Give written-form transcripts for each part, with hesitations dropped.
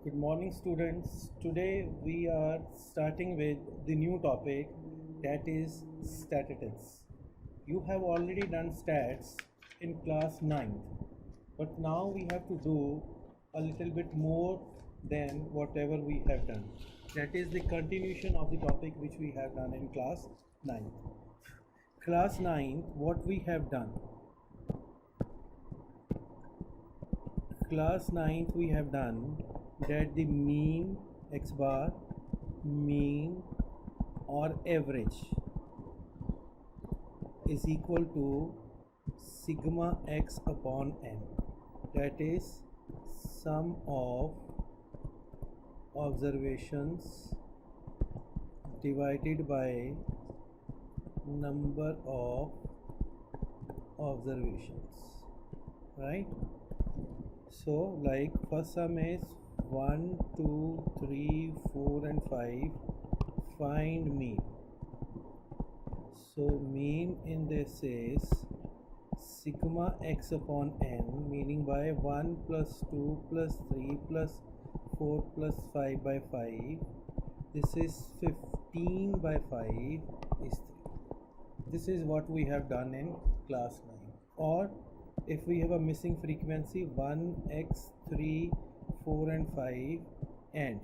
Good morning, students. Today we are starting with the new topic, that is statistics. You have already done stats in class 9th, but now we have to do a little bit more than whatever we have done. That is the continuation of the topic which we have done in class 9th. Class 9th, what we have done? Class 9th we have done that the mean x bar, mean or average is equal to sigma x upon n, that is sum of observations divided by number of observations, right? So like first sum is 1, 2, 3, 4 and 5. Find mean. So mean in this is sigma x upon n, meaning by 1 plus 2 plus 3 plus 4 plus 5 by 5. This is 15 by 5 is 3. This is what we have done in class 9. Or if we have a missing frequency 1, x, 3, 4 and 5 and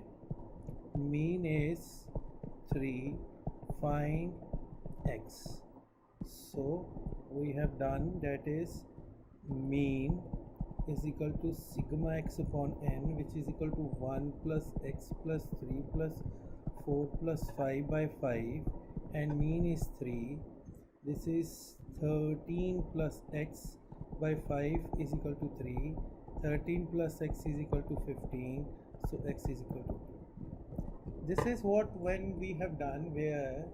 mean is 3, find x. So we have done, that is mean is equal to sigma x upon n, which is equal to 1 plus x plus 3 plus 4 plus 5 by 5 and mean is 3. This is 13 plus x by 5 is equal to 3. 13 plus x is equal to 15. So x is equal to 2. This is what when we have done where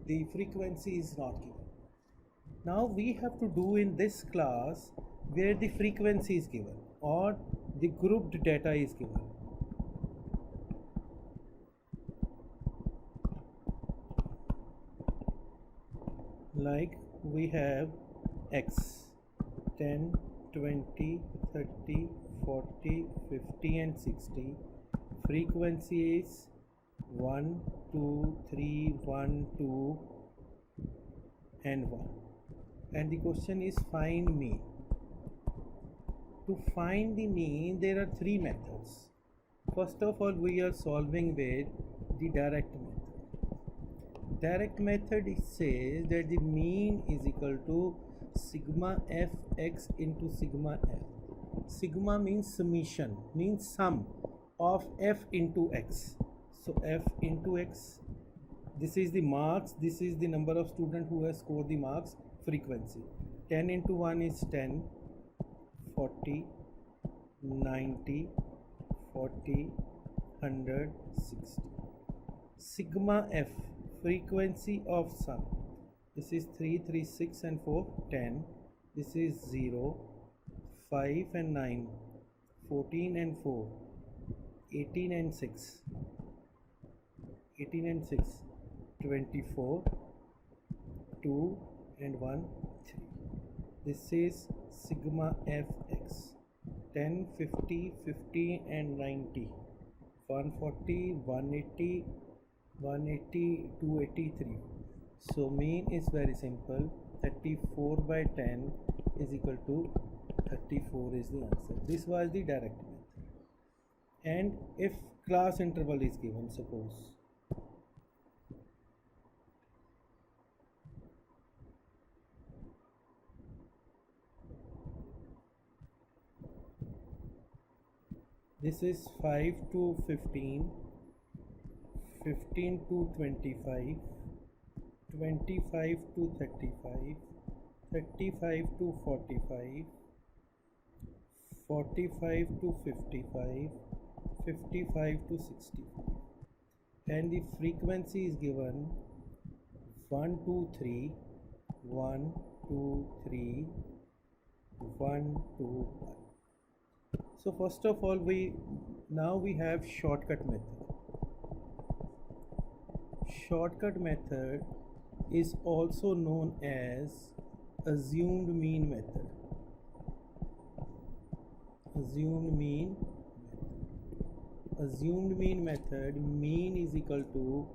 the frequency is not given. Now we have to do in this class where the frequency is given or the grouped data is given. Like we have x 10, 20, 30, 40, 50 and 60. Frequency is 1, 2, 3, 1, 2 and 1. And the question is find mean. To find the mean there are three methods. First of all, we are solving with the direct method. Direct method says that the mean is equal to sigma fx into sigma f. Sigma means summation, means sum of f into x. So f into x, this is the marks, this is the number of students who has scored the marks, frequency. 10 into 1 is 10, 40, 90, 40, 100, 60. Sigma f, frequency of sum. This is 3, 3, 6 and 4, 10. This is 0, 5 and 9, 14 and 4, 18 and 6, 18 and 6, 24, 2 and 1, 3. This is sigma fx. 10, 50, 50 and 90, 140, 180, 180, 283. So mean is very simple. 34 by 10 is equal to 34 is the answer. This was the direct method. And if class interval is given, suppose this is 5 to 15, 15 to 25, 25 to 35, 35 to 45, 45 to 55, 55 to 65. And the frequency is given 1, 2, 3, 1, 2, 3, 1, 2, 1. So first of all, we have shortcut method. Shortcut method is also known as assumed mean method. Assumed mean method. assumed mean method, mean is equal to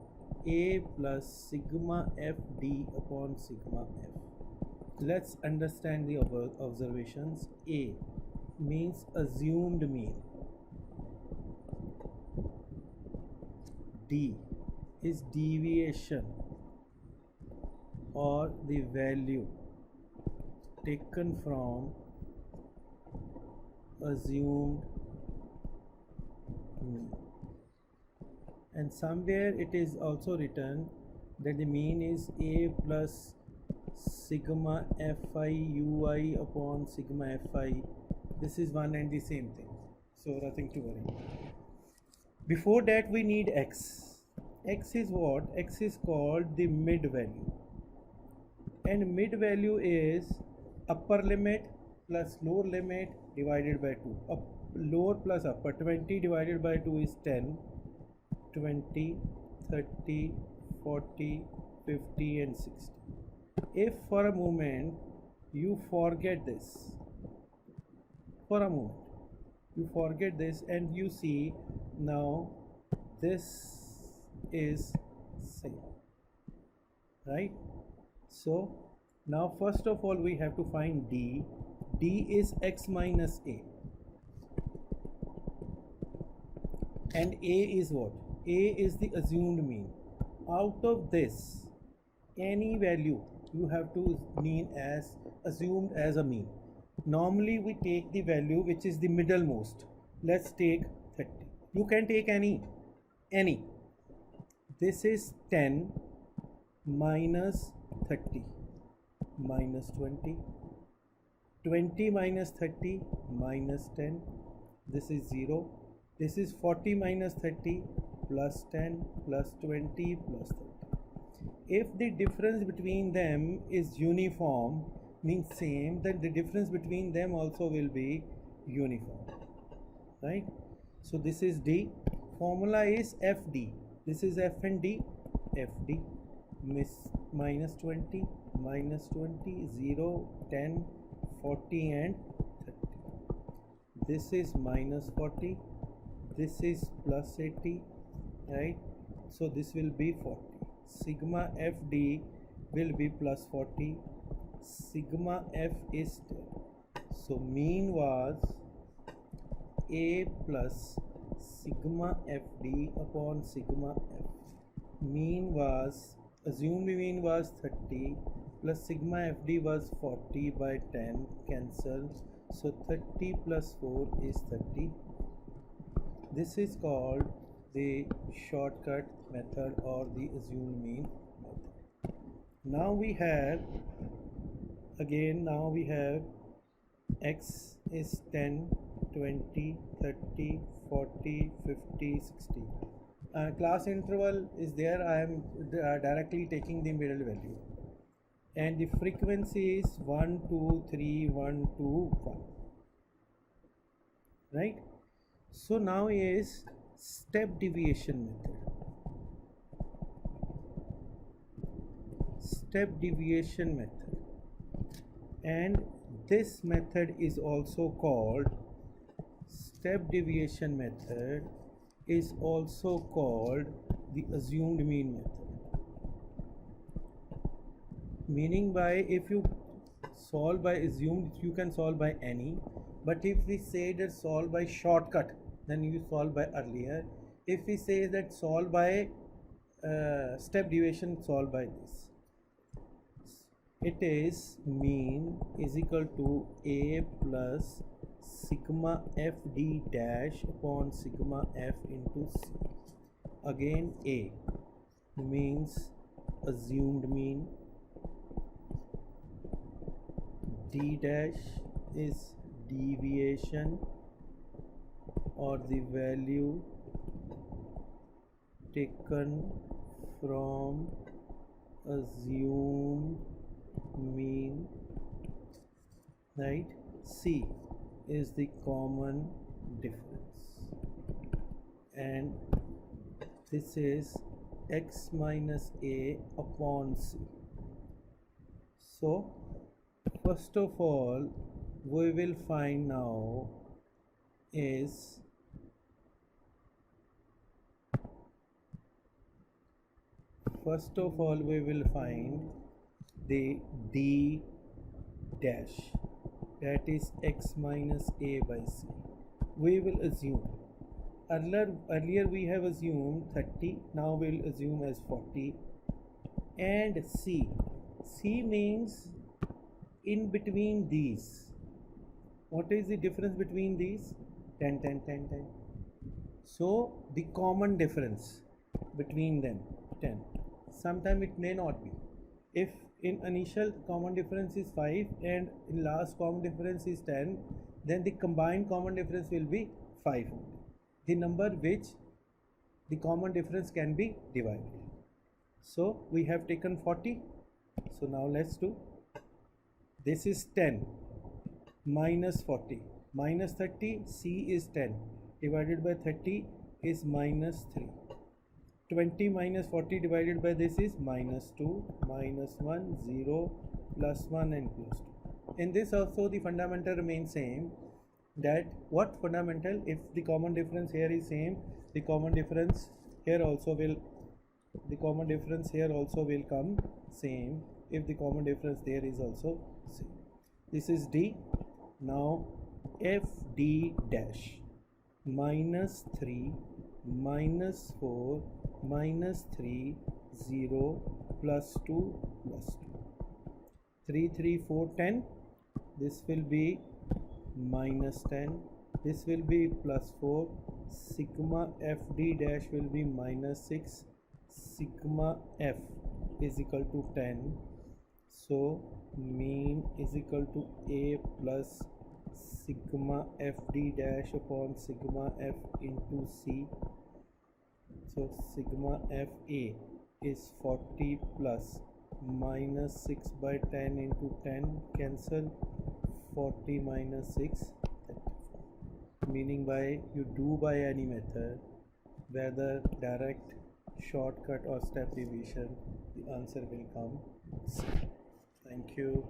a plus sigma f d upon sigma f. Let's understand the observations. A means assumed mean, d is deviation or the value taken from assumed mean, and somewhere it is also written that the mean is a plus sigma fi ui upon sigma fi. This is one and the same thing, so nothing to worry. Before that we need x. X is what? X is called the mid value, and mid value is upper limit plus lower limit divided by 2. Lower plus upper, 20 divided by 2 is 10, 20, 30, 40, 50 and 60. If for a moment you forget this, for a moment you forget this and you see now this is same, right? So now first of all we have to find d. D is x minus a, and a is what? A is the assumed mean. Out of this, any value you have to mean as assumed as a mean. Normally we take the value which is the middlemost. Let's take 30. You can take any. This is 10 minus 30 minus 20. 20 minus 30 minus 10. This is 0. This is 40 minus 30 plus 10 plus 20 plus 30. If the difference between them is uniform, means same, then the difference between them also will be uniform, right? So this is D. Formula is FD. This is F and D. FD minus 20 minus 20, 0, 10, 40 and 30. This is minus 40. This is plus 80, right? So this will be 40. Sigma FD will be plus 40. Sigma F is 10. So mean was A plus sigma FD upon sigma F. Mean was, assumed mean was 30 plus sigma FD was 40 by 10, cancel. So 30 plus 4 is 30. This is called the shortcut method or the assumed mean method. Now we have x is 10, 20, 30, 40, 50, 60. Class interval is there. I am directly taking the middle value, and the frequency is 1, 2, 3, 1, 2, 1, right? So now is step deviation method. Step deviation method, and this method is also called step deviation method is also called the assumed mean method. Meaning by, if you solve by assumed, you can solve by any, but if we say that solve by shortcut, then you solve by earlier. If we say that solve by step deviation, solve by this. It is mean is equal to A plus sigma FD dash upon sigma F into C. Again A means assumed mean, D dash is deviation or the value taken from assumed mean, right? C is the common difference, and this is x minus a upon c. So first of all we will find now is first of all we will find the d dash, that is x minus a by c. We will assume earlier we have assumed 30, now we'll assume as 40. And c means in between these. What is the difference between these? 10 10 10 10. So the common difference between them 10. Sometime it may not be. If in initial common difference is 5 and in last common difference is 10, then the combined common difference will be 5 only, the number which the common difference can be divided. So we have taken 40. So now let's do, this is 10 minus 40 minus 30, c is 10 divided by 30 is minus 3. 20 minus 40 divided by this is minus 2, minus 1, 0, plus 1 and plus 2. In this also the fundamental remains same. That what fundamental? If the common difference here is same, the common difference here also will come same if the common difference there is also same. This is d. Now f d dash minus 3 minus 4 minus 3 0 plus 2 plus 2. 3 3 4 10. This will be minus 10. This will be plus 4. Sigma f d dash will be minus 6. Sigma f is equal to 10. So mean is equal to a plus sigma f d dash upon sigma f into c. So sigma f a is 40 plus minus 6 by 10 into 10, cancel, 40 minus 6, 34. Meaning by you do by any method, whether direct, shortcut or step division, the answer will come C. Thank you.